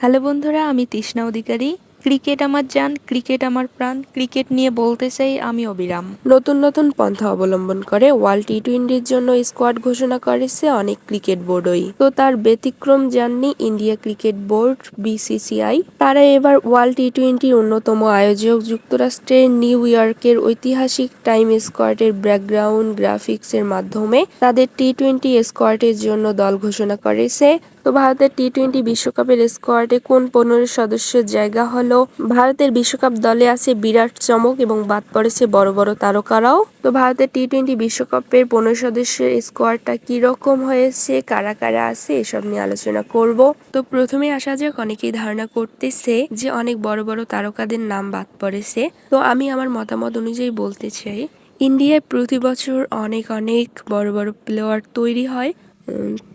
Hello বন্ধুরা, আমি তৃষ্ণা অধিকারী। Cricket আমার জান, ক্রিকেট আমার প্রাণ। ক্রিকেট নিয়ে বলতে চাই আমি অবিরাম। নতুন নতুন পন্থা অবলম্বন করে ওয়ার্ল্ড টি-20-র জন্য স্কোয়াড ঘোষণা করেছে অনেক ক্রিকেট বোর্ডই। তো তার ব্যতিক্রম যাননি ইন্ডিয়া ক্রিকেট বোর্ড বিসিসিআই। তারা এবার ওয়ার্ল্ড টি-20-র অন্যতম আয়োজক যুক্তরাষ্ট্রের নিউ ইয়র্কের ঐতিহাসিক টাইম স্কোয়াডের ব্যাকগ্রাউন্ড গ্রাফিক্সের মাধ্যমে তাদের টি-20 স্কোয়াডের জন্য দল ঘোষণা করেছে। তো ভারতের টি-20 বিশ্বকাপের স্কোয়াডে কোন 15 সদস্যের জায়গা হলো? ভারতের বিশ্বকাপ দলে আছে বিরাট চমক এবং বাদ পড়েছে বড় বড় তারকারাও। তো ভারতের টি-20 বিশ্বকাপের 15 সদস্যের স্কোয়াডটা কি রকম হয়েছে, কারা কারা আছে, এসব নিয়ে আলোচনা করব। তো প্রথমে আসা যাক, অনেকেই ধারণা করতেছে যে অনেক বড় বড় তারকাদের নাম বাদ পড়েছে। তো আমি আমার মতামত অনুযায়ী বলতে চাই, ইন্ডিয়ায় প্রতি বছর অনেক অনেক বড় বড় প্লেয়ার তৈরি হয়।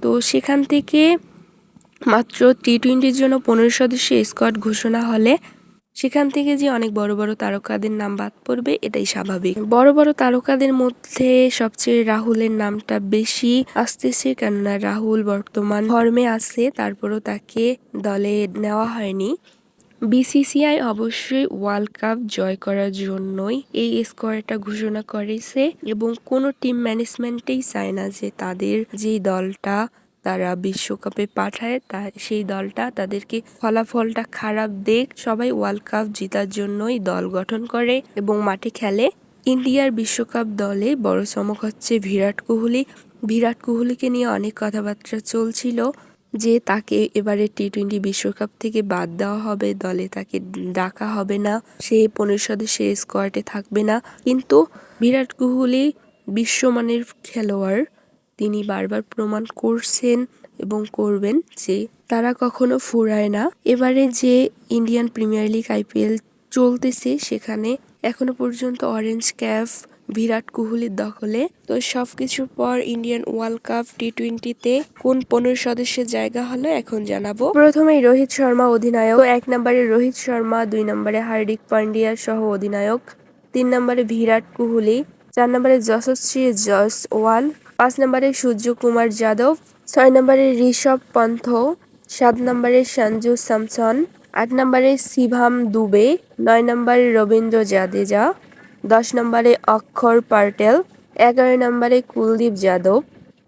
তো সেখান থেকে মাত্র টি-20-র জন্য 15 সদস্যের স্কোয়াড ঘোষণা হলে সেখান থেকে যে অনেক বড় বড় তারকাদের নাম বাদ পড়বে, এটাই স্বাভাবিক। বড় বড় তারকাদের মধ্যে সবচেয়ে রাহুলের নামটা বেশি আসতেছে, কেননা রাহুল বর্তমান ফর্মে আছে, তারপরও তাকে দলে নেওয়া হয়নি। বিসিসিআই অবশ্যই ওয়ার্ল্ড কাপ জয় করার জন্যই এই স্কোয়াডটা ঘোষণা করেছে এবং কোনো টিম ম্যানেজমেন্টেই চায় না যে তাদের যেই দলটা তারা বিশ্বকাপে পাঠায় সেই দলটা তাদেরকে ফলাফলটা খারাপ দেখ। সবাই ওয়ার্ল্ড কাপ জেতার জন্যই দল গঠন করে এবং মাঠে খেলে। ইন্ডিয়ার বিশ্বকাপ দলে বড় চমক হচ্ছে বিরাট কোহলি। বিরাট কোহলিকে নিয়ে অনেক কথাবার্তা চলছিল যে তাকে এবারে টি-20 বিশ্বকাপ থেকে বাদ দেওয়া হবে, দলে তাকে ডাকা হবে না, সে 15 সদস্যের স্কোয়াডে থাকবে না। কিন্তু বিরাট কোহলি বিশ্বমানের খেলোয়াড়, তিনি বারবার প্রমাণ করছেন এবং করবেন যে তারা কখনো ফুরায় না। এবারে যে ইন্ডিয়ান প্রিমিয়ার লিগ আইপিএল চলতেছে, সেখানে এখনো পর্যন্ত অরেঞ্জ ক্যাপ বিরাট কোহলির দখলে। তো সবকিছুর পর ইন্ডিয়ান ওয়ার্ল্ড কাপ টি-20-তে কোন 15 সদস্যের জায়গা হলো এখন জানাবো। প্রথমেই রোহিত শর্মা অধিনায়ক। 1 নম্বরে রোহিত শর্মা, 2 নম্বরে হার্দিক পান্ডিয়া সহ অধিনায়ক, 3 নম্বরে বিরাট কোহলি, 4 নম্বরে যশস্বী জয়সওয়াল, 5 নম্বরে সূর্যকুমার যাদব, 6 নম্বরে ঋষভ পন্থ, 7 নম্বরে সঞ্জু স্যামসন, 8 নম্বরে শিভাম দুবে, 9 নম্বরে রবীন্দ্র জাদেজা, 10 নম্বরে অক্ষর পাটেল, 11 নম্বরে কুলদীপ যাদব,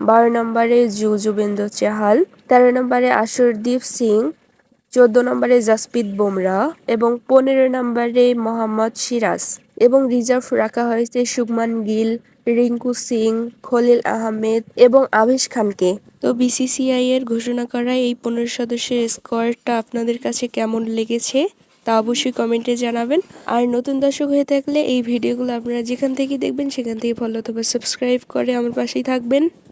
12 নম্বরে যুজবেন্দ্র চাহাল, 13 নম্বরে আশুরদীপ সিং, 14 নম্বরে জাসপ্রীত বুমরাহ এবং 15 নম্বরে মোহাম্মদ সিরাজ। এবং রিজার্ভ রাখা হয়েছে শুভমান গিল, রিঙ্কু সিং, খলিল আহমেদ এবং আভেশ খানকে। তো বিসিসিআই এর ঘোষণা করা এই 15 সদস্যের স্কোয়াডটা আপনাদের কাছে কেমন লেগেছে তা অবশ্যই কমেন্টে জানাবেন। আর নতুন দর্শক হয়ে থাকলে এই ভিডিওগুলো আপনারা যেখান থেকে দেখবেন সেখান থেকে ফলো অথবা সাবস্ক্রাইব করে আমার পাশেই থাকবেন।